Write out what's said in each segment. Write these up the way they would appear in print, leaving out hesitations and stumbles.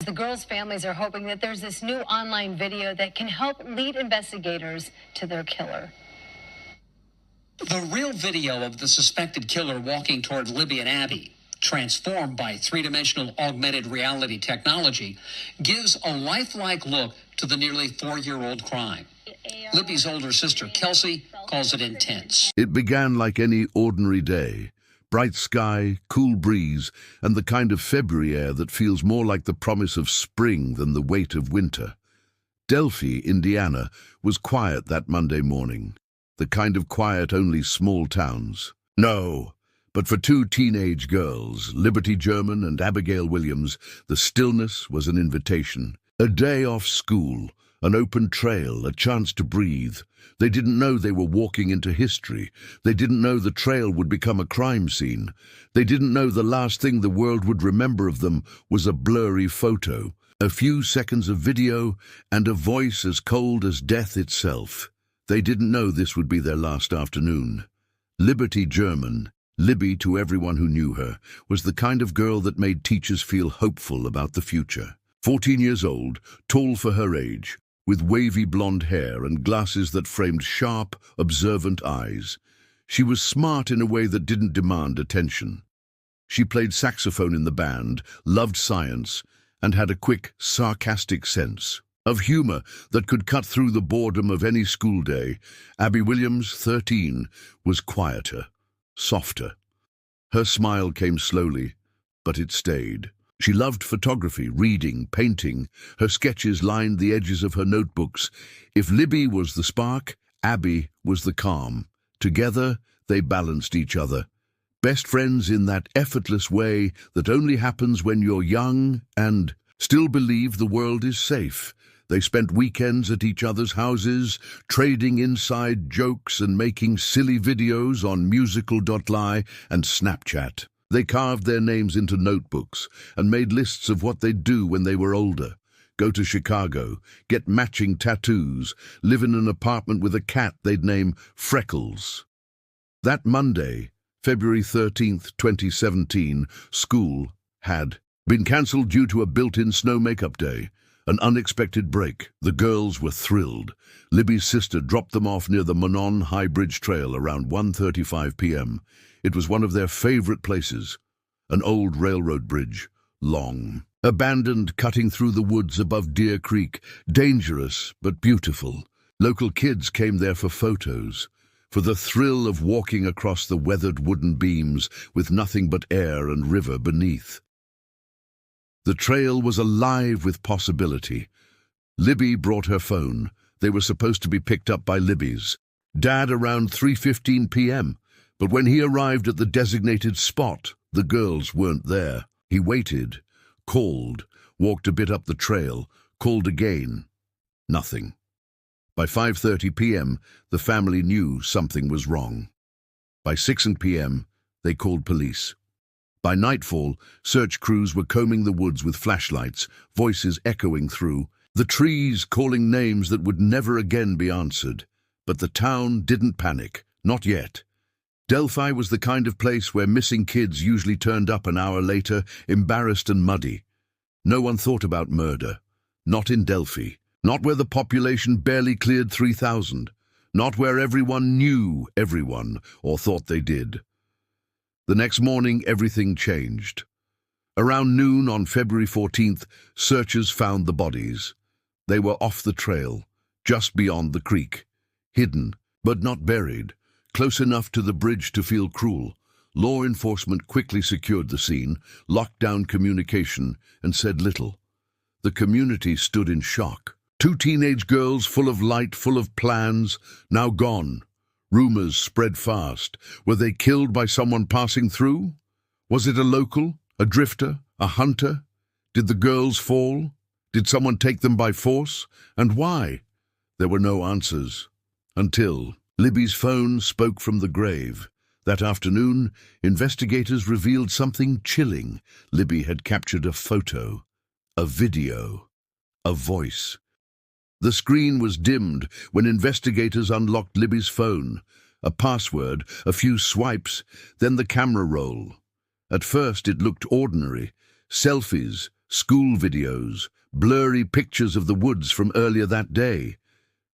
The girls' families are hoping that there's this new online video that can help lead investigators to their killer. The real video of the suspected killer walking toward Libby and Abby, transformed by three-dimensional augmented reality technology, gives a lifelike look to the nearly 4-year-old crime. Libby's older sister, Kelsey, calls it intense. It began like any ordinary day. Bright sky, cool breeze, and the kind of February air that feels more like the promise of spring than the weight of winter. Delphi, Indiana, was quiet that Monday morning. The kind of quiet only small towns. No, but for two teenage girls, Liberty German and Abigail Williams, the stillness was an invitation. A day off school, an open trail, a chance to breathe. They didn't know they were walking into history. They didn't know the trail would become a crime scene. They didn't know the last thing the world would remember of them was a blurry photo, a few seconds of video, and a voice as cold as death itself. They didn't know this would be their last afternoon. Liberty German, Libby to everyone who knew her, was the kind of girl that made teachers feel hopeful about the future. 14 years old, tall for her age, with wavy blonde hair and glasses that framed sharp, observant eyes. She was smart in a way that didn't demand attention. She played saxophone in the band, loved science, and had a quick, sarcastic sense of humor that could cut through the boredom of any school day. Abby Williams, 13, was quieter, softer. Her smile came slowly, but it stayed. She loved photography, reading, painting. Her sketches lined the edges of her notebooks. If Libby was the spark, Abby was the calm. Together, they balanced each other. Best friends in that effortless way that only happens when you're young and still believe the world is safe. They spent weekends at each other's houses, trading inside jokes and making silly videos on musical.ly and Snapchat. They carved their names into notebooks and made lists of what they'd do when they were older. Go to Chicago, get matching tattoos, live in an apartment with a cat they'd name Freckles. That Monday, February 13th, 2017, school had been cancelled due to a built-in snow makeup day. An unexpected break. The girls were thrilled. Libby's sister dropped them off near the Monon High Bridge Trail around 1:35 p.m. It was one of their favorite places. An old railroad bridge, long, abandoned, cutting through the woods above Deer Creek, dangerous but beautiful. Local kids came there for photos, for the thrill of walking across the weathered wooden beams with nothing but air and river beneath. The trail was alive with possibility. Libby brought her phone. They were supposed to be picked up by Libby's dad around 3:15 p.m., but when he arrived at the designated spot, the girls weren't there. He waited, called, walked a bit up the trail, called again. Nothing. By 5:30 p.m., the family knew something was wrong. By 6 p.m., they called police. By nightfall, search crews were combing the woods with flashlights, voices echoing through, the trees calling names that would never again be answered. But the town didn't panic, not yet. Delphi was the kind of place where missing kids usually turned up an hour later, embarrassed and muddy. No one thought about murder. Not in Delphi. Not where the population barely cleared 3,000. Not where everyone knew everyone, or thought they did. The next morning, everything changed. Around noon on February 14th, searchers found the bodies. They were off the trail, just beyond the creek. Hidden, but not buried. Close enough to the bridge to feel cruel. Law enforcement quickly secured the scene, locked down communication, and said little. The community stood in shock. Two teenage girls full of light, full of plans, now gone. Rumors spread fast. Were they killed by someone passing through? Was it a local, a drifter, a hunter? Did the girls fall? Did someone take them by force? And why? There were no answers. Until Libby's phone spoke from the grave. That afternoon, investigators revealed something chilling. Libby had captured a photo, a video, a voice. The screen was dimmed when investigators unlocked Libby's phone. A password, a few swipes, then the camera roll. At first it looked ordinary. Selfies, school videos, blurry pictures of the woods from earlier that day.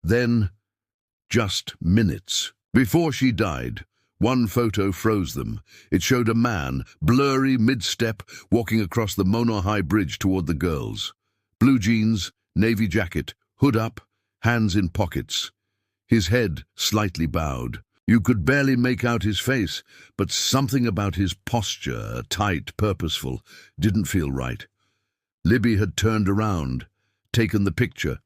Then, just minutes before she died, one photo froze them. It showed a man, blurry mid-step, walking across the Mona High Bridge toward the girls. Blue jeans, navy jacket, hood up, hands in pockets. His head slightly bowed. You could barely make out his face, but something about his posture, tight, purposeful, didn't feel right. Libby had turned around, taken the picture,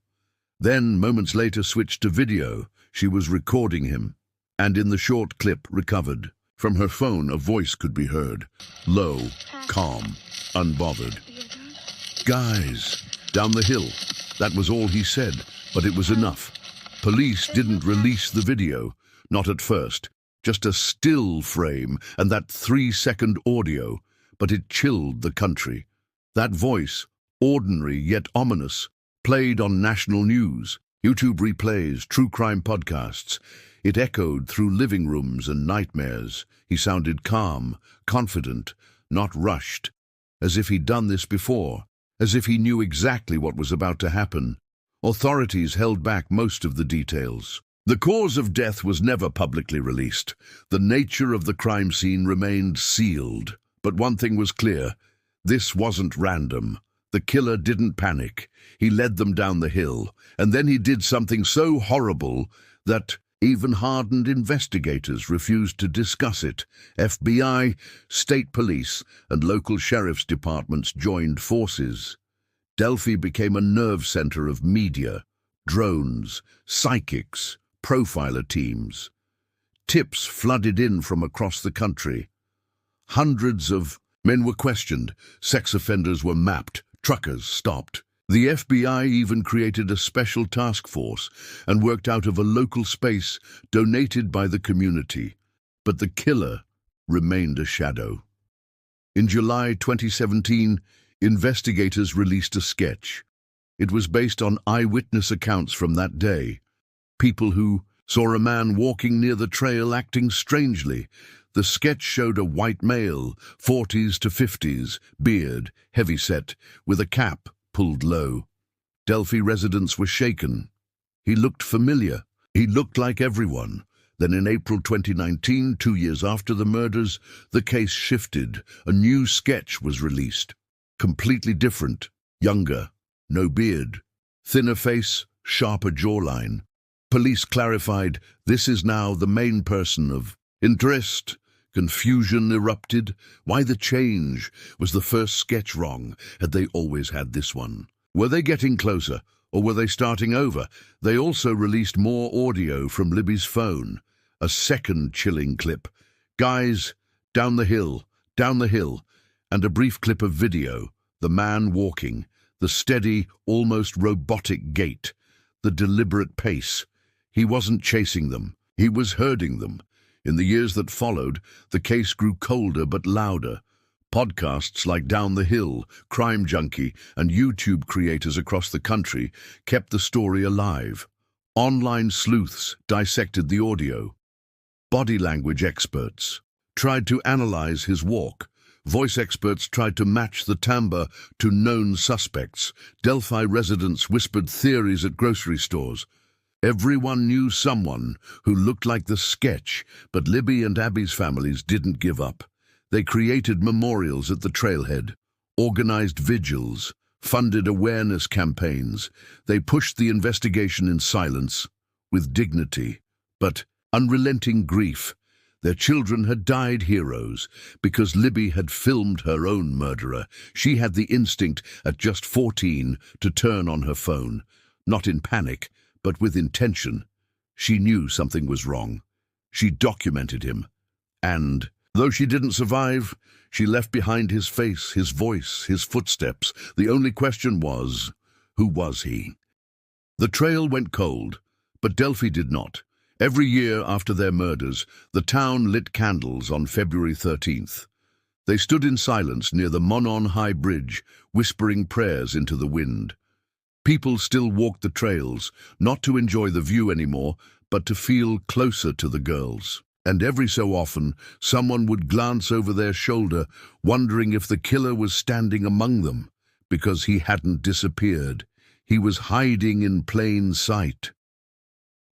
then moments later switched to video. She was recording him, and in the short clip recovered. From her phone, a voice could be heard, low, calm, unbothered. "Guys, down the hill." That was all he said, but it was enough. Police didn't release the video, not at first, just a still frame and that 3-second audio, but it chilled the country. That voice, ordinary yet ominous, played on national news, YouTube replays, true crime podcasts. It echoed through living rooms and nightmares. He sounded calm, confident, not rushed, as if he'd done this before, as if he knew exactly what was about to happen. Authorities held back most of the details. The cause of death was never publicly released. The nature of the crime scene remained sealed. But one thing was clear. This wasn't random. The killer didn't panic. He led them down the hill, and then he did something so horrible that even hardened investigators refused to discuss it. FBI, state police, and local sheriff's departments joined forces. Delphi became a nerve center of media, drones, psychics, profiler teams. Tips flooded in from across the country. Hundreds of men were questioned, sex offenders were mapped, truckers stopped. The FBI even created a special task force and worked out of a local space donated by the community. But the killer remained a shadow. In July 2017, investigators released a sketch. It was based on eyewitness accounts from that day. People who saw a man walking near the trail acting strangely. The sketch showed a white male, 40s to 50s, beard, heavy-set, with a cap pulled low. Delphi residents were shaken. He looked familiar. He looked like everyone. Then in April 2019, 2 years after the murders, the case shifted. A new sketch was released. Completely different. Younger. No beard. Thinner face, sharper jawline. Police clarified this is now the main person of interest. Confusion erupted. Why the change? Was the first sketch wrong? Had they always had this one? Were they getting closer, or were they starting over? They also released more audio from Libby's phone. A second chilling clip. "Guys, down the hill, and a brief clip of video. The man walking, the steady, almost robotic gait, the deliberate pace. He wasn't chasing them, he was herding them. In the years that followed, the case grew colder but louder. Podcasts like Down the Hill, Crime Junkie, and YouTube creators across the country kept the story alive. Online sleuths dissected the audio. Body language experts tried to analyze his walk. Voice experts tried to match the timbre to known suspects. Delphi residents whispered theories at grocery stores. Everyone knew someone who looked like the sketch, but Libby and Abby's families didn't give up. They created memorials at the trailhead, organized vigils, funded awareness campaigns. They pushed the investigation in silence, with dignity, but unrelenting grief. Their children had died heroes because Libby had filmed her own murderer. She had the instinct at just 14 to turn on her phone, not in panic, but with intention. She knew something was wrong. She documented him. And, though she didn't survive, she left behind his face, his voice, his footsteps. The only question was, who was he? The trail went cold, but Delphi did not. Every year after their murders, the town lit candles on February 13th. They stood in silence near the Monon High Bridge, whispering prayers into the wind. People still walked the trails, not to enjoy the view anymore, but to feel closer to the girls. And every so often, someone would glance over their shoulder, wondering if the killer was standing among them, because he hadn't disappeared. He was hiding in plain sight.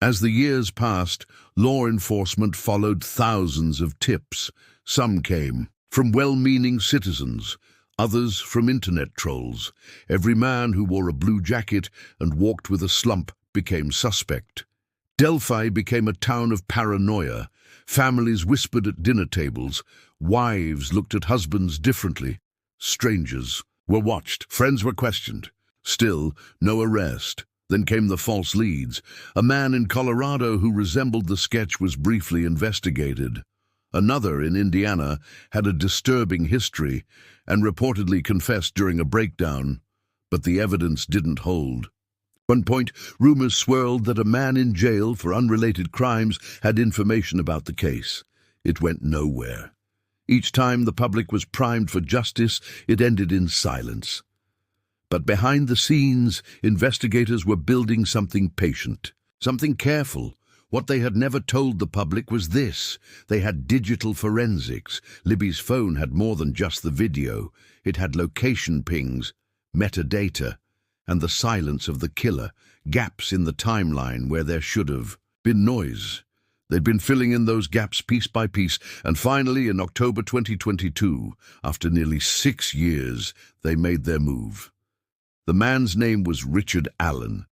As the years passed, law enforcement followed thousands of tips. Some came from well-meaning citizens, others from internet trolls. Every man who wore a blue jacket and walked with a slump became suspect. Delphi became a town of paranoia. Families whispered at dinner tables. Wives looked at husbands differently. Strangers were watched. Friends were questioned. Still, no arrest. Then came the false leads. A man in Colorado who resembled the sketch was briefly investigated. Another in Indiana had a disturbing history and reportedly confessed during a breakdown, but the evidence didn't hold. At one point, rumors swirled that a man in jail for unrelated crimes had information about the case. It went nowhere. Each time the public was primed for justice, it ended in silence. But behind the scenes, investigators were building something patient, something careful. What they had never told the public was this: they had digital forensics. Libby's phone had more than just the video. It had location pings, metadata, and the silence of the killer, gaps in the timeline where there should have been noise. They'd been filling in those gaps piece by piece, and finally, in October 2022, after nearly 6 years, they made their move. The man's name was Richard Allen.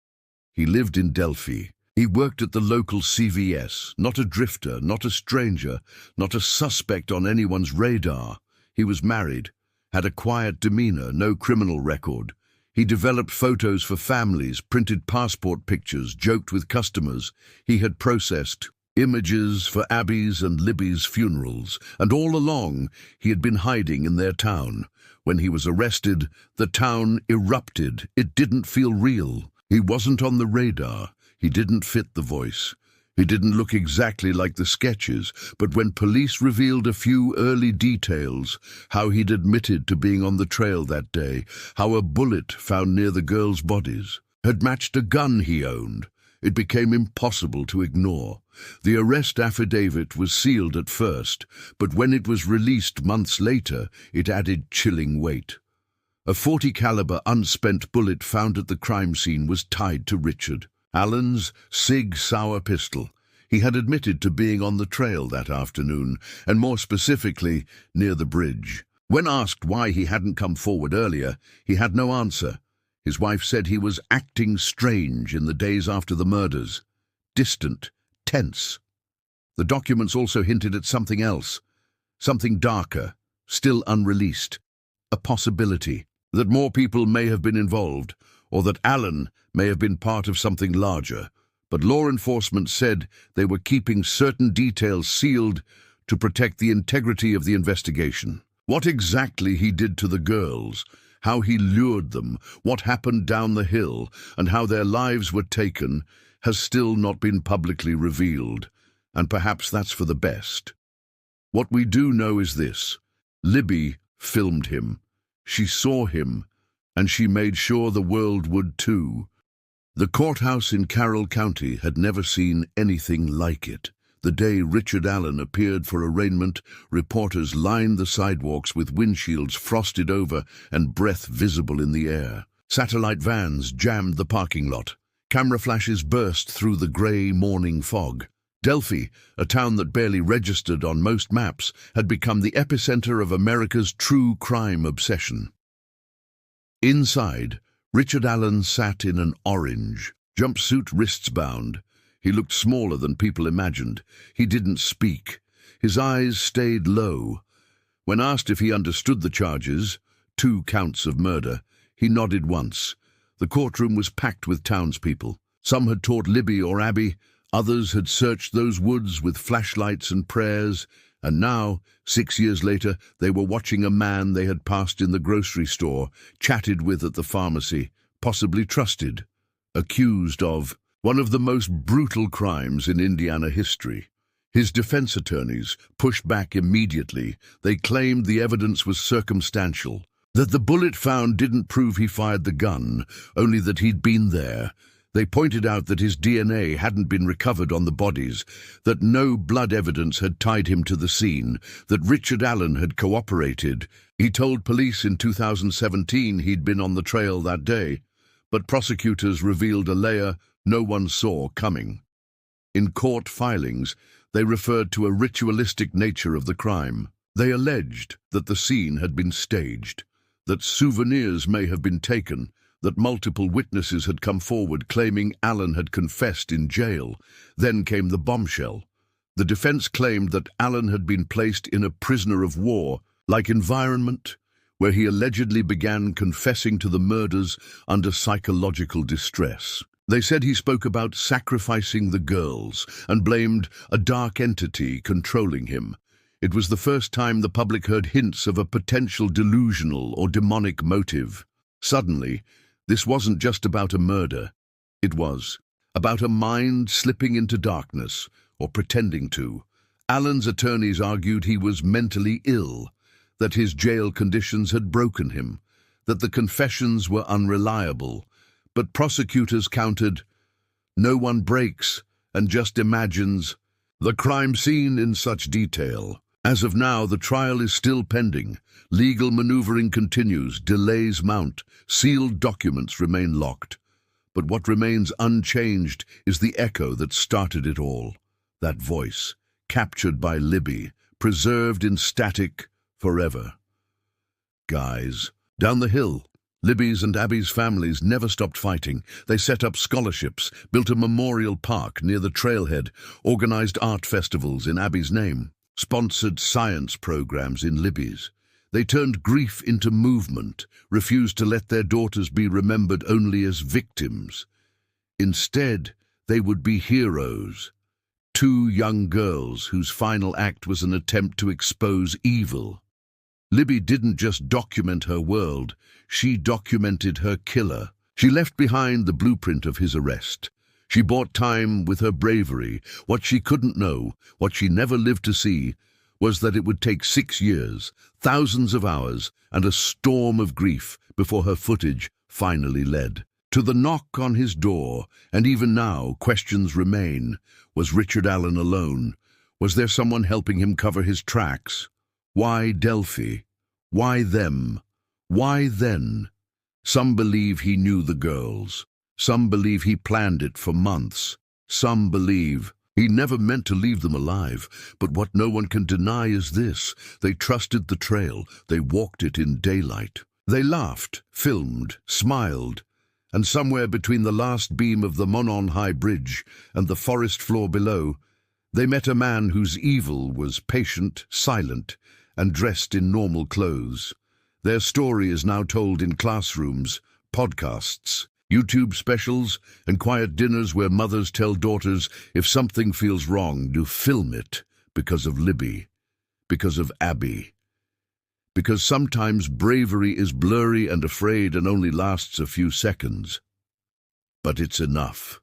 He lived in Delphi. He worked at the local CVS, not a drifter, not a stranger, not a suspect on anyone's radar. He was married, had a quiet demeanor, no criminal record. He developed photos for families, printed passport pictures, joked with customers. He had processed images for Abby's and Libby's funerals, and all along he had been hiding in their town. When he was arrested, the town erupted. It didn't feel real. He wasn't on the radar. He didn't fit the voice. He didn't look exactly like the sketches, but when police revealed a few early details, how he'd admitted to being on the trail that day, how a bullet found near the girls' bodies had matched a gun he owned, it became impossible to ignore. The arrest affidavit was sealed at first, but when it was released months later, it added chilling weight. A .40 caliber unspent bullet found at the crime scene was tied to Richard Allen's Sig Sauer pistol. He had admitted to being on the trail that afternoon, and more specifically, near the bridge. When asked why he hadn't come forward earlier, he had no answer. His wife said he was acting strange in the days after the murders. Distant, tense. The documents also hinted at something else, something darker, still unreleased. A possibility that more people may have been involved, or that Allen may have been part of something larger. But law enforcement said they were keeping certain details sealed to protect the integrity of the investigation. What exactly he did to the girls, how he lured them, what happened down the hill, and how their lives were taken, has still not been publicly revealed, and perhaps that's for the best. What we do know is this: Libby filmed him. She saw him, and she made sure the world would too. The courthouse in Carroll County had never seen anything like it. The day Richard Allen appeared for arraignment, reporters lined the sidewalks with windshields frosted over and breath visible in the air. Satellite vans jammed the parking lot. Camera flashes burst through the grey morning fog. Delphi, a town that barely registered on most maps, had become the epicenter of America's true crime obsession. Inside, Richard Allen sat in an orange jumpsuit, wrists bound. He looked smaller than people imagined. He didn't speak. His eyes stayed low. When asked if he understood the charges, 2 counts of murder, he nodded once. The courtroom was packed with townspeople. Some had taught Libby or Abby, others had searched those woods with flashlights and prayers, and now, 6 years later, they were watching a man they had passed in the grocery store, chatted with at the pharmacy, possibly trusted, accused of one of the most brutal crimes in Indiana history. His defense attorneys pushed back immediately. They claimed the evidence was circumstantial, that the bullet found didn't prove he fired the gun, only that he'd been there. They pointed out that his DNA hadn't been recovered on the bodies, that no blood evidence had tied him to the scene, that Richard Allen had cooperated. He told police in 2017 he'd been on the trail that day, but prosecutors revealed a layer no one saw coming. In court filings, they referred to a ritualistic nature of the crime. They alleged that the scene had been staged, that souvenirs may have been taken, that multiple witnesses had come forward claiming Allen had confessed in jail. Then came the bombshell. The defense claimed that Allen had been placed in a prisoner of war-like environment, where he allegedly began confessing to the murders under psychological distress. They said he spoke about sacrificing the girls and blamed a dark entity controlling him. It was the first time the public heard hints of a potential delusional or demonic motive. Suddenly, this wasn't just about a murder. It was about a mind slipping into darkness, or pretending to. Allen's attorneys argued he was mentally ill, that his jail conditions had broken him, that the confessions were unreliable. But prosecutors countered, no one breaks and just imagines the crime scene in such detail. As of now, the trial is still pending. Legal maneuvering continues, delays mount, sealed documents remain locked. But what remains unchanged is the echo that started it all. That voice, captured by Libby, preserved in static forever. Guys, down the hill, Libby's and Abby's families never stopped fighting. They set up scholarships, built a memorial park near the trailhead, organized art festivals in Abby's name, sponsored science programs in Libby's. They turned grief into movement, refused to let their daughters be remembered only as victims. Instead, they would be heroes. Two young girls whose final act was an attempt to expose evil. Libby didn't just document her world, she documented her killer. She left behind the blueprint of his arrest. She bought time with her bravery. What she couldn't know, what she never lived to see, was that it would take 6 years, thousands of hours, and a storm of grief before her footage finally led to the knock on his door. And even now, questions remain. Was Richard Allen alone? Was there someone helping him cover his tracks? Why Delphi? Why them? Why then? Some believe he knew the girls. Some believe he planned it for months. Some believe he never meant to leave them alive. But what no one can deny is this: they trusted the trail. They walked it in daylight. They laughed, filmed, smiled. And somewhere between the last beam of the Monon High Bridge and the forest floor below, they met a man whose evil was patient, silent, and dressed in normal clothes. Their story is now told in classrooms, podcasts, YouTube specials, and quiet dinners where mothers tell daughters, if something feels wrong, do film it, because of Libby, because of Abby. Because sometimes bravery is blurry and afraid and only lasts a few seconds. But it's enough.